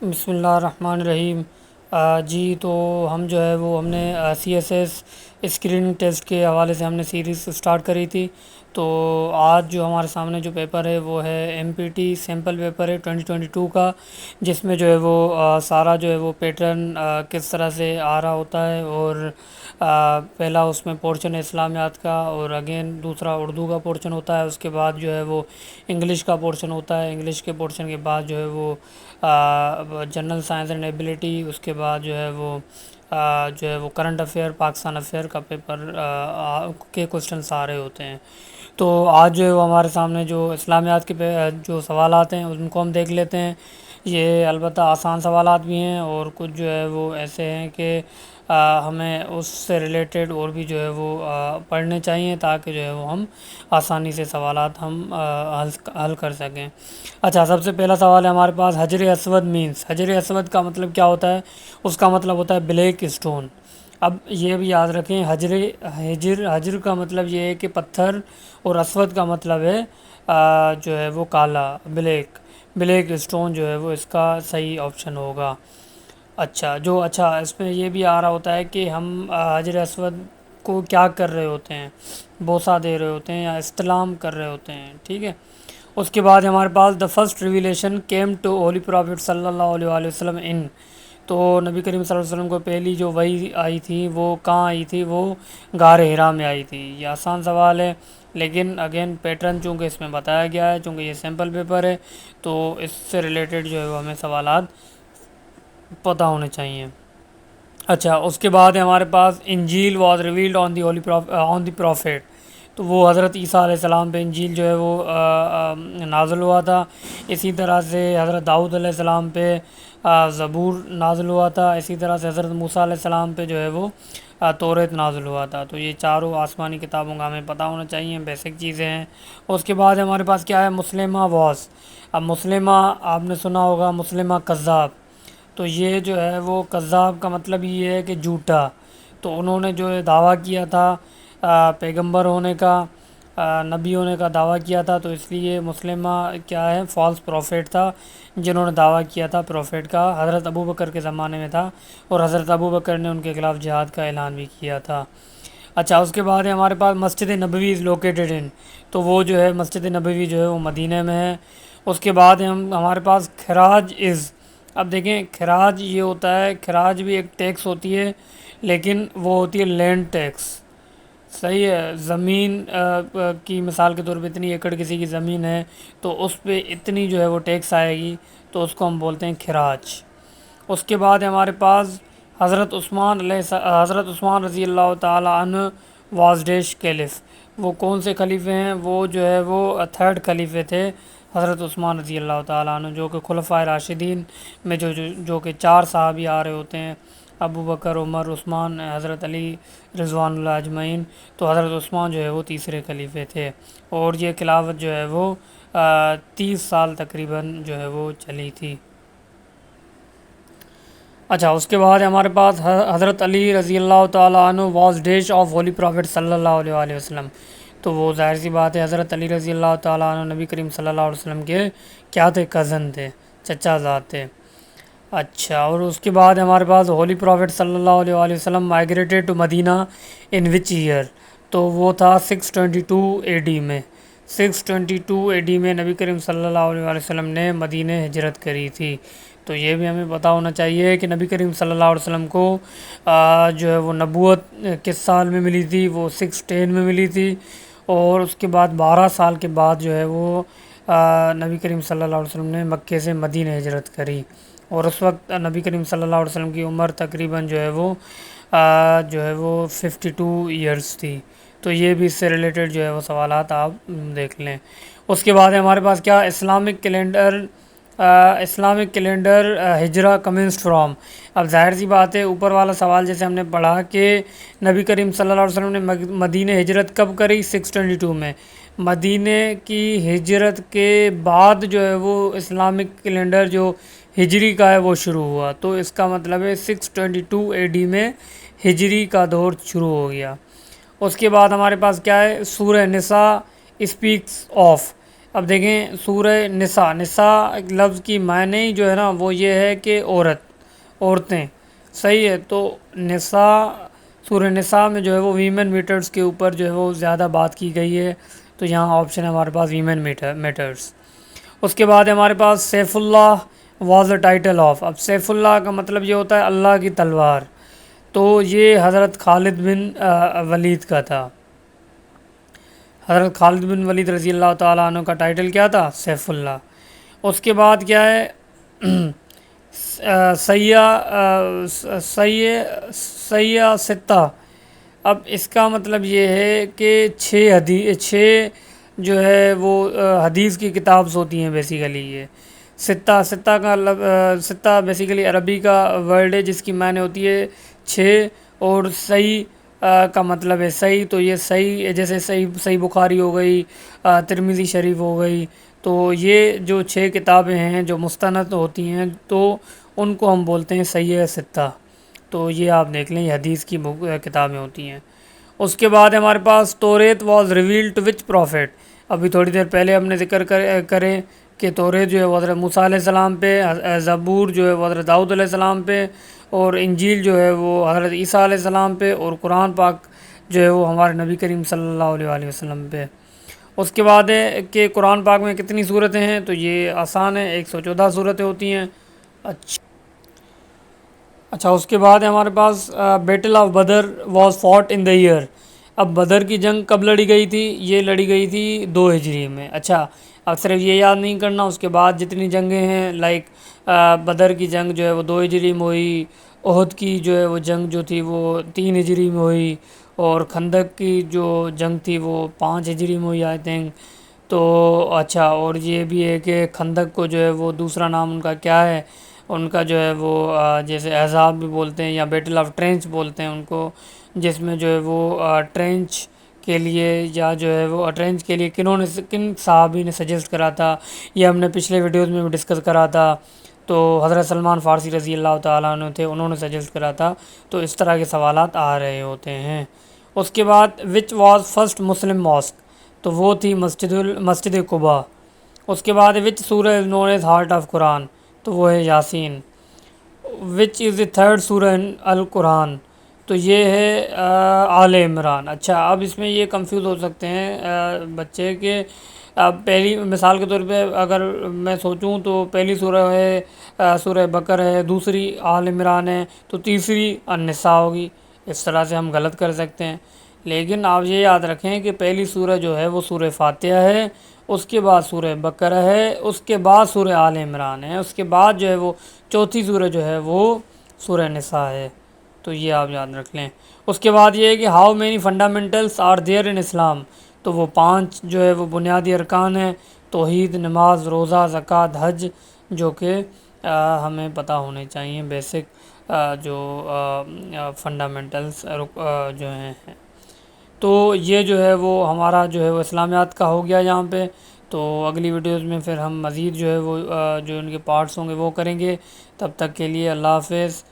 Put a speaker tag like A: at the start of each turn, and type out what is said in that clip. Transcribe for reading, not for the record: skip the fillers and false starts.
A: بسم اللہ الرحمن الرحیم۔ جی تو ہم جو ہے وہ ہم نے C S S screening test کے حوالے سے ہم نے سیریز اسٹارٹ کری تھی۔ تو آج جو ہمارے سامنے جو پیپر ہے وہ ہے M P T sample paper ہے 2022 کا، جس میں جو ہے وہ سارا جو ہے وہ پیٹرن کس طرح سے آ رہا ہوتا ہے، اور پہلا اس میں پورشن ہے اسلامیات کا، اور اگین دوسرا اردو کا پورشن ہوتا ہے، اس کے بعد جو ہے وہ انگلش کا پورشن ہوتا ہے، انگلش کے پورشن کے بعد جو ہے وہ جنرل سائنس اینڈ ایبلٹی، اس کے بعد جو ہے وہ کرنٹ افیئر پاکستان افیئر کا پیپر کے کوشچن سارے ہوتے ہیں۔ تو آج جو ہے وہ ہمارے سامنے جو اسلامیات کے جو سوالات ہیں ان کو ہم دیکھ لیتے ہیں۔ یہ البتہ آسان سوالات بھی ہیں، اور کچھ جو ہے وہ ایسے ہیں کہ ہمیں اس سے ریلیٹڈ اور بھی جو ہے وہ پڑھنے چاہیے، تاکہ جو ہے وہ ہم آسانی سے سوالات ہم حل کر سکیں۔ اچھا، سب سے پہلا سوال ہے ہمارے پاس، حجر اسود مینس، حجر اسود کا مطلب کیا ہوتا ہے؟ اس کا مطلب ہوتا ہے بلیک اسٹون۔ اب یہ بھی یاد رکھیں، حجر کا مطلب یہ ہے کہ پتھر، اور اسود کا مطلب ہے جو ہے وہ کالا، بلیک اسٹون جو ہے وہ اس کا صحیح آپشن ہوگا۔ اچھا اس میں یہ بھی آ رہا ہوتا ہے کہ ہم حجر اسود کو کیا کر رہے ہوتے ہیں، بوسہ دے رہے ہوتے ہیں یا استلام کر رہے ہوتے ہیں، ٹھیک ہے۔ اس کے بعد ہمارے پاس the first revelation came to holy prophet صلی اللہ علیہ وآلہ وسلم ان، تو نبی کریم صلی اللہ علیہ وسلم کو پہلی جو وحی آئی تھی وہ کہاں آئی تھی؟ وہ غار حرا میں آئی تھی۔ یہ آسان سوال ہے، لیکن اگین پیٹرن چونکہ اس میں بتایا گیا ہے، چونکہ یہ سیمپل پیپر ہے، تو اس سے ریلیٹڈ جو ہے وہ ہمیں سوالات پتہ ہونے چاہیے۔ اچھا، اس کے بعد ہے ہمارے پاس Injil was revealed on the prophet, تو وہ حضرت عیسیٰ علیہ السلام پہ انجیل جو ہے وہ نازل ہوا تھا۔ اسی طرح سے حضرت داؤد علیہ السلام پہ زبور نازل ہوا تھا۔ اسی طرح سے حضرت موسیٰ علیہ السلام پہ جو ہے وہ توریت نازل ہوا تھا۔ تو یہ چاروں آسمانی کتابوں کا ہمیں پتہ ہونا چاہیے، بیسک چیزیں ہیں۔ اس کے بعد ہمارے پاس کیا ہے؟ مسلمہ واز، اب مسلمہ آپ نے سنا ہوگا مسلمہ کذاب، تو یہ جو ہے وہ کذاب کا مطلب یہ ہے کہ جھوٹا، تو انہوں نے جو ہے دعویٰ کیا تھا پیغمبر ہونے کا، نبی ہونے کا دعویٰ کیا تھا، تو اس لیے مسلمہ کیا ہے؟ فالس پروفیٹ تھا، جنہوں نے دعویٰ کیا تھا پروفیٹ کا، حضرت ابوبکر کے زمانے میں تھا، اور حضرت ابوبکر نے ان کے خلاف جہاد کا اعلان بھی کیا تھا۔ اچھا، اس کے بعد ہے ہمارے پاس Masjid Nabawi is located in, تو وہ جو ہے مسجد نبوی جو ہے وہ مدینہ میں ہے۔ اس کے بعد ہمارے پاس خراج از، اب دیکھیں خراج یہ ہوتا ہے، خراج بھی ایک ٹیکس ہوتی ہے، لیکن وہ ہوتی ہے لینڈ ٹیکس، صحیح ہے۔ زمین کی مثال کے طور پہ اتنی ایکڑ کسی کی زمین ہے، تو اس پہ اتنی جو ہے وہ ٹیکس آئے گی، تو اس کو ہم بولتے ہیں خراج۔ اس کے بعد ہمارے پاس حضرت عثمان رضی اللہ تعالیٰ عنہ واز ڈیش کیلف، وہ کون سے خلیفے ہیں؟ وہ جو ہے وہ تھرڈ خلیفے تھے حضرت عثمان رضی اللہ تعالیٰ عنہ، جو کہ خلفائے راشدین میں جو کہ 4 صحابی آ رہے ہوتے ہیں، ابو بکر، عمر، عثمان، حضرت علی رضوان اللہ اجمعین، تو حضرت عثمان جو ہے وہ تیسرے خلیفے تھے، اور یہ خلافت جو ہے وہ 30 سال تقریباً جو ہے وہ چلی تھی۔ اچھا، اس کے بعد ہمارے پاس حضرت علی رضی اللہ تعالیٰ عنہ was dash of holy prophet صلی اللہ علیہ وآلہ وسلم، تو وہ ظاہر سی بات ہے حضرت علی رضی اللہ تعالیٰ عنہ نبی کریم صلی اللہ علیہ وسلم کے کیا تھے؟ کزن تھے، چچا زاد تھے۔ اچھا، اور اس کے بعد ہمارے پاس ہولی پرافٹ صلی اللہ علیہ وآلہ وسلم migrated to Medina in which year, تو وہ تھا 622 اے ڈی میں، 622 اے ڈی میں نبی کریم صلی اللہ علیہ وآلہ وسلم نے مدینہ ہجرت کری تھی۔ تو یہ بھی ہمیں پتہ ہونا چاہیے کہ نبی کریم صلی اللہ علیہ وسلم کو جو ہے وہ نبوت کس سال میں ملی تھی؟ وہ 610 میں ملی تھی، اور اس کے بعد 12 سال کے بعد جو ہے وہ نبی کریم صلی اللہ علیہ وسلم نے مکے سے مدینہ ہجرت کری، اور اس وقت نبی کریم صلی اللہ علیہ وسلم کی عمر تقریباً جو ہے وہ 52 ایئرس تھی۔ تو یہ بھی اس سے ریلیٹڈ جو ہے وہ سوالات آپ دیکھ لیں۔ اس کے بعد ہمارے پاس کیا؟ اسلامک کیلنڈر ہجرہ کمنسڈ فرام، اب ظاہر سی بات ہے اوپر والا سوال جیسے ہم نے پڑھا کہ نبی کریم صلی اللہ علیہ وسلم نے مدینہ ہجرت کب کری؟ 622 میں، مدینہ کی ہجرت کے بعد جو ہے وہ اسلامک کیلنڈر جو ہجری کا ہے وہ شروع ہوا، تو اس کا مطلب ہے 622 اے ڈی میں ہجری کا دور شروع ہو گیا۔ اس کے بعد ہمارے پاس کیا ہے؟ سورہ نساء اسپیکس آف، اب دیکھیں سورہ نساء، نساء لفظ کی معنی جو ہے نا وہ یہ ہے کہ عورتیں، صحیح ہے. تو نساء، سورہ نساء میں جو ہے وہ ویمن میٹرز کے اوپر جو ہے وہ زیادہ بات کی گئی ہے. تو یہاں آپشن ہے ہمارے پاس ویمن میٹرز. اس کے بعد ہمارے پاس Saifullah was a title of. اب سیف اللہ کا مطلب یہ ہوتا ہے اللہ کی تلوار. تو یہ حضرت خالد بن ولید کا تھا. حضرت خالد بن ولید رضی اللہ تعالیٰ عنہ کا ٹائٹل کیا تھا؟ سیف اللہ. اس کے بعد کیا ہے؟ سیاح ستہ. اب اس کا مطلب یہ ہے کہ چھ جو ہے وہ حدیث کی کتابز ہوتی ہیں بیسیکلی. یہ ستہ بیسیکلی عربی کا ورڈ ہے جس کی معنی ہوتی ہے 6. اور صحیح کا مطلب ہے صحیح. تو یہ صحیح جیسے صحیح بخاری ہو گئی، ترمذی شریف ہو گئی. تو یہ جو 6 کتابیں ہیں جو مستند ہوتی ہیں تو ان کو ہم بولتے ہیں صحیح ستہ. تو یہ آپ دیکھ لیں، یہ حدیث کی کتابیں ہوتی ہیں. اس کے بعد ہمارے پاس Taurat was revealed to which prophet. ابھی تھوڑی دیر پہلے ہم نے ذکر کریں کہ توریت جو ہے وہ حضرت موسیٰ علیہ السلام پہ، زبور جو ہے وہ حضرت داؤد علیہ السلام پہ، اور انجیل جو ہے وہ حضرت عیسیٰ علیہ السلام پہ، اور قرآن پاک جو ہے وہ ہمارے نبی کریم صلی اللہ علیہ وسلم پہ. اس کے بعد ہے کہ قرآن پاک میں کتنی صورتیں ہیں؟ تو یہ آسان ہے، 114 صورتیں ہوتی ہیں. اچھا اس کے بعد ہمارے پاس battle of Badr was fought in the year. اب بدر کی جنگ کب لڑی گئی تھی؟ یہ لڑی گئی تھی 2 ہجری میں. اچھا اب صرف یہ یاد نہیں کرنا، اس کے بعد جتنی جنگیں ہیں لائک بدر کی جنگ جو ہے وہ 2 ہجری میں ہوئی، احد کی جو ہے وہ جنگ جو تھی وہ 3 ہجری میں ہوئی، اور خندق کی جو جنگ تھی وہ 5 ہجری میں ہوئی آئی تھنک. تو اچھا اور یہ بھی ہے کہ خندق کو جو ہے وہ دوسرا نام ان کا کیا ہے؟ ان کا جو ہے وہ جیسے احزاب بھی بولتے ہیں یا بیٹل آف ٹرینچ بولتے ہیں ان کو، جس میں جو ہے وہ ٹرینچ کے لیے یا جو ہے وہ ٹرینچ کے لیے کن صحابی نے سجیسٹ کرا تھا، یہ ہم نے پچھلے ویڈیوز میں بھی ڈسکس کرا تھا. تو حضرت سلمان فارسی رضی اللہ تعالیٰ عنہ تھے، انہوں نے سجیسٹ کرا تھا. تو اس طرح کے سوالات آ رہے ہوتے ہیں. اس کے بعد which was first Muslim mosque. تو وہ تھی مسجد قباء. اس کے بعد وچ سورہ از نون ایز ہارٹ آف قرآن. تو وہ ہے یاسین. وچ از دی تھرڈ سورہ ان القرآن. تو یہ ہے آل عمران. اچھا اب اس میں یہ کنفیوز ہو سکتے ہیں بچے کہ پہلی مثال کے طور پہ اگر میں سوچوں تو پہلی سورہ ہے سورہ بقرہ ہے، دوسری آل عمران ہے، تو تیسری النساء ہوگی. اس طرح سے ہم غلط کر سکتے ہیں. لیکن آپ یہ یاد رکھیں کہ پہلی سورہ جو ہے وہ سورہ فاتحہ ہے، اس کے بعد سورہ بقرہ ہے، اس کے بعد سورہ آل عمران ہے، اس کے بعد جو ہے وہ چوتھی سورہ جو ہے وہ سورہ نساء ہے. تو یہ آپ یاد رکھ لیں. اس کے بعد یہ ہے کہ how many fundamentals are there in Islam. تو وہ 5 جو ہے وہ بنیادی ارکان ہیں: توحید، نماز، روزہ، زکوٰۃ، حج، جو کہ ہمیں پتہ ہونے چاہیے بیسک جو فنڈامنٹلس جو ہیں. تو یہ جو ہے وہ ہمارا جو ہے وہ اسلامیات کا ہو گیا یہاں پہ. تو اگلی ویڈیوز میں پھر ہم مزید جو ہے وہ جو ان کے پارٹس ہوں گے وہ کریں گے. تب تک کے لیے اللہ حافظ.